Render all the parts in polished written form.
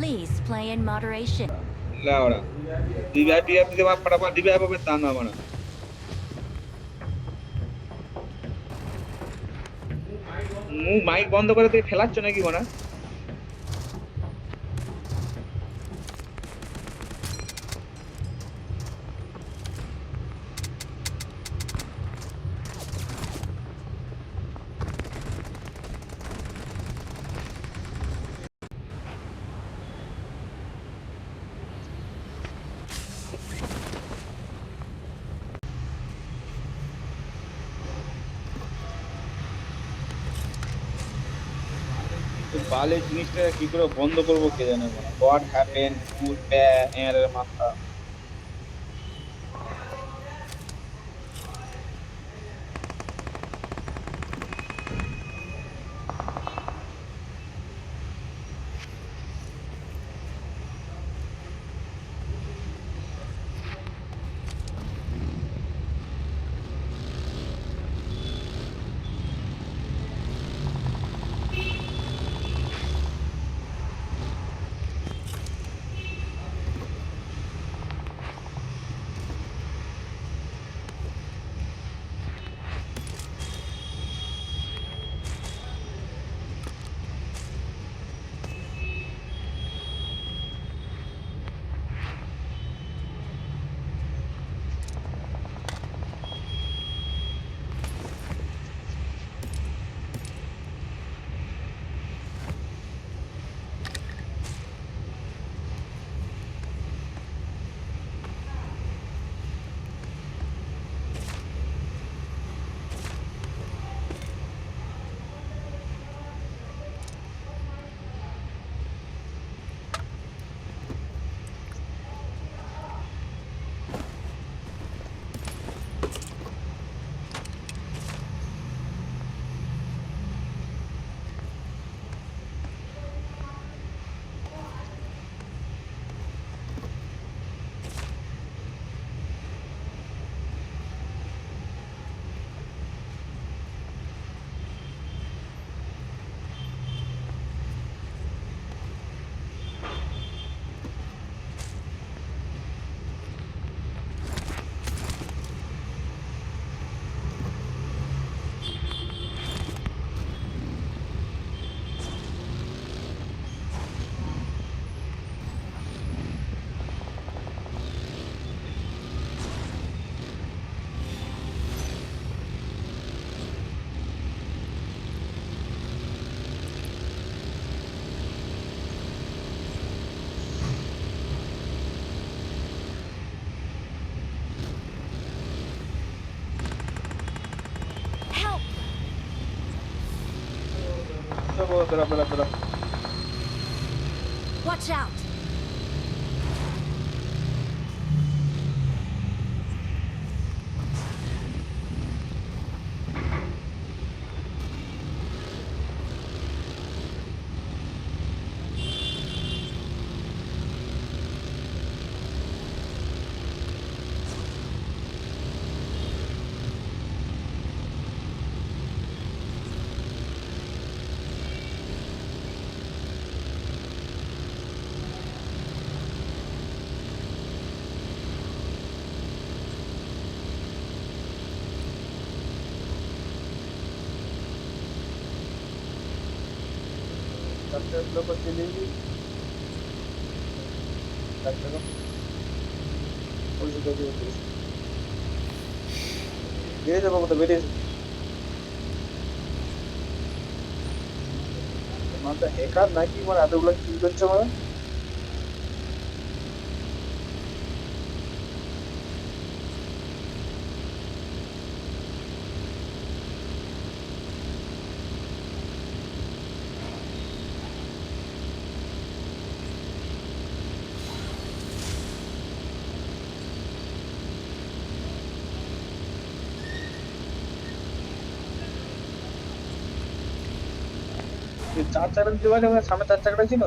Please play in moderation. Laura. DVIP দিতে পারবা DVIP হবে তা না মানে মাইক বন্ধ করে দিয়ে ফেলাচ্ছ নাকি মানে বালে জিনিসটা কি করে বন্ধ করবো কে জানে মানে হোয়াট হ্যাপেন ফুড এর মাথা Help! Espera. Watch out! Loco chilili, doctor পরিচিত হয়েছে বেরিয়ে যাবো কোথাও বেরিয়ে মাথা হ্যাকার নাকি মানে এতগুলো কি করছে মানে চার চাকা দিতে পারে সামনে চার চাকাটা ছিল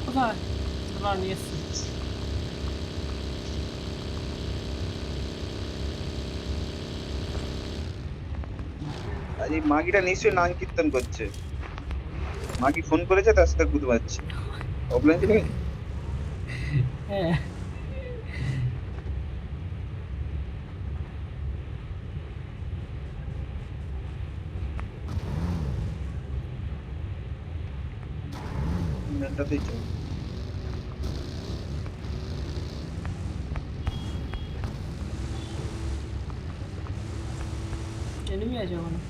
কোথায় তোমার নিয়ে এসছি আর এই মাগিটা নিশ্চয়ই নাম কীর্তন করছে। মাগি ফোন করেছে, তার সাথে বুঝতে পারছি অফলাইন চলে গেছে। হ্যাঁ মেনটাতেই চল। এনিমি আছে ওখানে।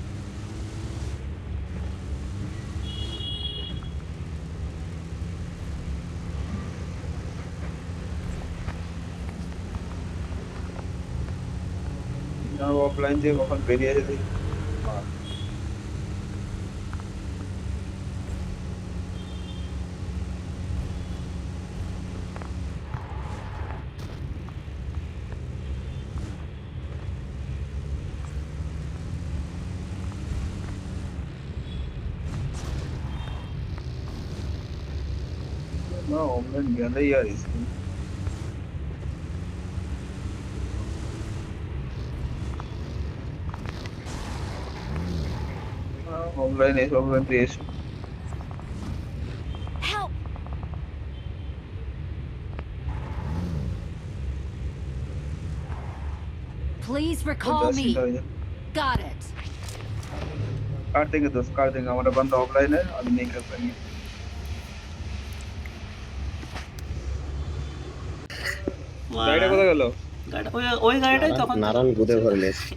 অফলাইন দিয়ে কখন বেরিয়ে যেতে। না অফলাইন গেলেই আর স্কিন। অফলাইন এসে অফলাইন দিয়ে এসো। Help! Please recall me. Got it. काट देंगे दोस्त, काट देंगे। हमारा बंदा ऑफलाइन है, अभी नहीं कर पाएंगे। গাড়িটা কোথায় গেল? গাড়িটা ওই গাড়িটাই তখন নারায়ণ গুদে ভরে নিয়েছে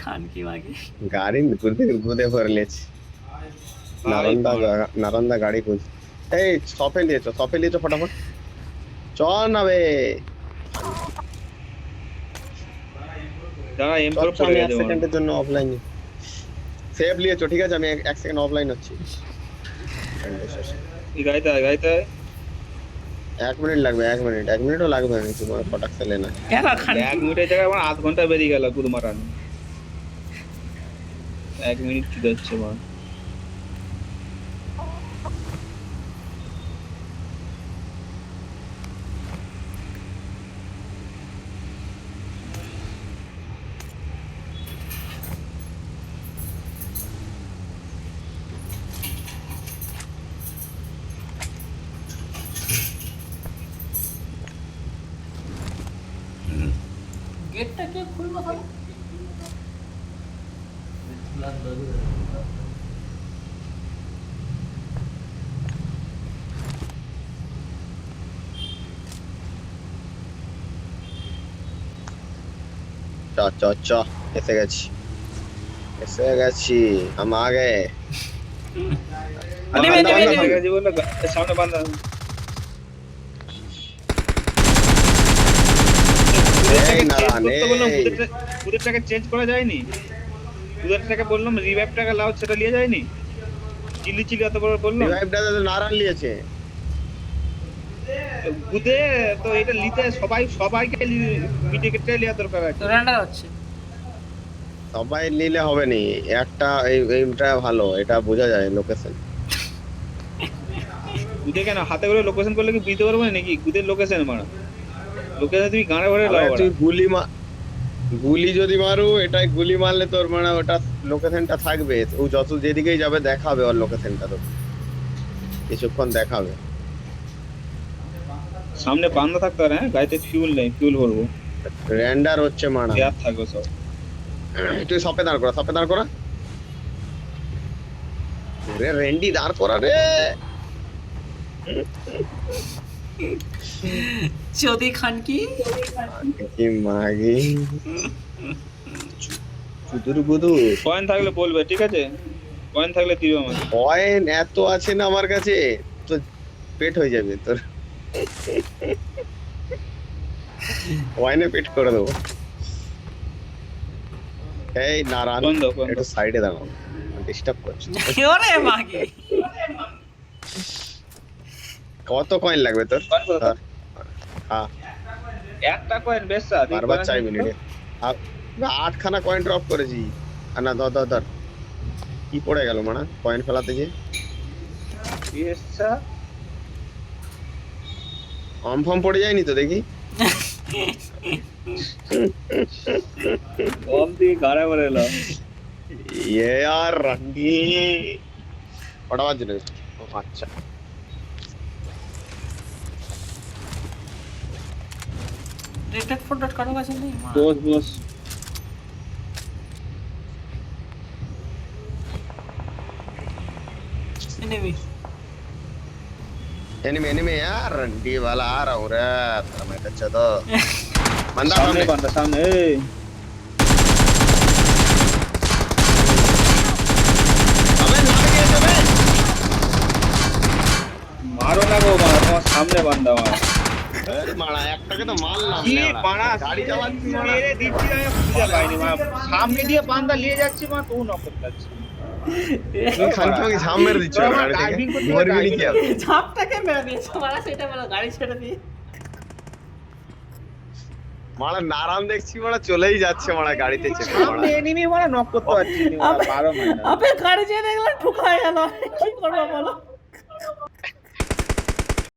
খান কি মাগে গাড়ি গুদে ভরে নিয়েছে। নারায়ণদা গাড়ি খুঁজ। এই শপে নিয়েছো ফটাফট চল না বে। দাঁড়া এম4 আমি পড়ে 1 গেছে। সেকেন্ডের জন্য অফলাইন সেভ নিয়েছো, ঠিক আছে? আমি 1 সেকেন্ড অফলাইন হচ্ছি। এই গাড়িতে 1 মিনিট লাগবে, 1 মিনিট, 1 মিনিটও লাগবে না তোমার প্রোডাক্ট সেলে না। কেন খান 1 মিনিটের জায়গায় আমার আধ ঘন্টা বেরিয়ে গেল গুদ মারান। 1 মিনিট কি যাচ্ছে মা। গেটটা কে খুললো তাহলে? চ এসে গেছি हम आ गए। নেমে সামনে বান্দা। কুদেরটাকে চেঞ্জ করা যায়নি? কুদেরটাকে বললাম রিভাইভটাকে লাও, সেটা নিয়ে যায়নি? চিল্লি এত বড় বললাম। রিভাইভটা তো নারায়ণ নিয়েছে। কুদে তো এটা নিতে সবাইকে মিটিকেটে নেওয়া দরকার আছে। রেন্ডার হচ্ছে। সবাই নিলে হবে নি, একটা এইটা ভালো, এটা বোঝা যায় লোকেশন। কুদে কেন হাতে করে লোকেশন করলে কি বুঝতে পারবো না নাকি? কুদের লোকেশন মারা, লোকেশন তুই গাঁড়ে ভরে লাও। তুই গুলি যদি মারু, এটাই গুলি মারলে তোর মানে ওটা লোকেশনটা থাকবে। ও যত যেদিকেই যাবে দেখাবে ওর লোকেশনটা, তো কিছুক্ষণ দেখাবে। সামনে বান্দা থাকতে পারে। হ্যাঁ গাড়িতে ফিউল নেই, ফিউল ভরবো। রেন্ডার হচ্ছে মারা, গ্যাপ থাকবে সব। তুই শপে দাঁড় করা রে, রেন্ডি দাঁড় করা রে। চোদি খান কি মাগি চুদুর বুদুর। কয়েন থাকলে বলবে, ঠিক আছে? কয়েন থাকলে দিও আমাকে। কয়েন এত আছে না আমার কাছে, তো পেট হয়ে যাবে তোর। কয়েনে পেট করে দেবো। এই নারায়ণ একটু সাইডে দাঁড়াও, ডিস্টার্ব করছে। ওরে মাগে কত কয়েন লাগবে তোর? হ্যাঁ একটা কয়েন বেশ স্যার, বারবার চাই মিনিটে। আর 8খানা কয়েন ড্রপ করেছি। আর না ধর কি পড়ে গেল মানা কয়েন ফেলাতে গিয়ে। বেশা ফর্ম পড়ে যায়নি তো দেখি। কম থেকে গাড়া করে এলো ये यार रंगी बड़ा बात नहीं अच्छा রেটেড ফোর ডট কারো কাছে নেই মা। বস বস এনিমি एनिमी एनिमी यार रंडी वाला आ रहा हूँ रे तेरा मैं कच्चा तो बंदा সামনে सामने বান্দা সামনে এই अबे लड़ गए थे बे মারো না গো মারো তোমার সামনে বান্দা আমার अरे मारा एक टके तो मार ला কি বাড়া गाड़ी चालाচ্ছি মারা মেরে দিচ্ছি আমি খুঁজে পাইনি মা সামনে দিয়ে বান্দা নিয়ে যাচ্ছি মা তো নক করতে যাচ্ছি तुम खान के सामने मेरे दिच्छो गाड़ी driving থেকে করতে মর भी नहीं driving किया ঝাপটাকে মেরে দিয়েছে মারা, সেটা বলো গাড়ি ছেড়ে দিয়ে। মারা নারাম দেখছি মারা চলেই যাচ্ছে মারা গাড়িতে চেপে মারা সামনে এনিমি মারা নক করতে পারছি না মারা বারো মাইনা আপে গাড়ি যেয়ে দেখলাম ঠুকায় গেল, কি করবো বলো।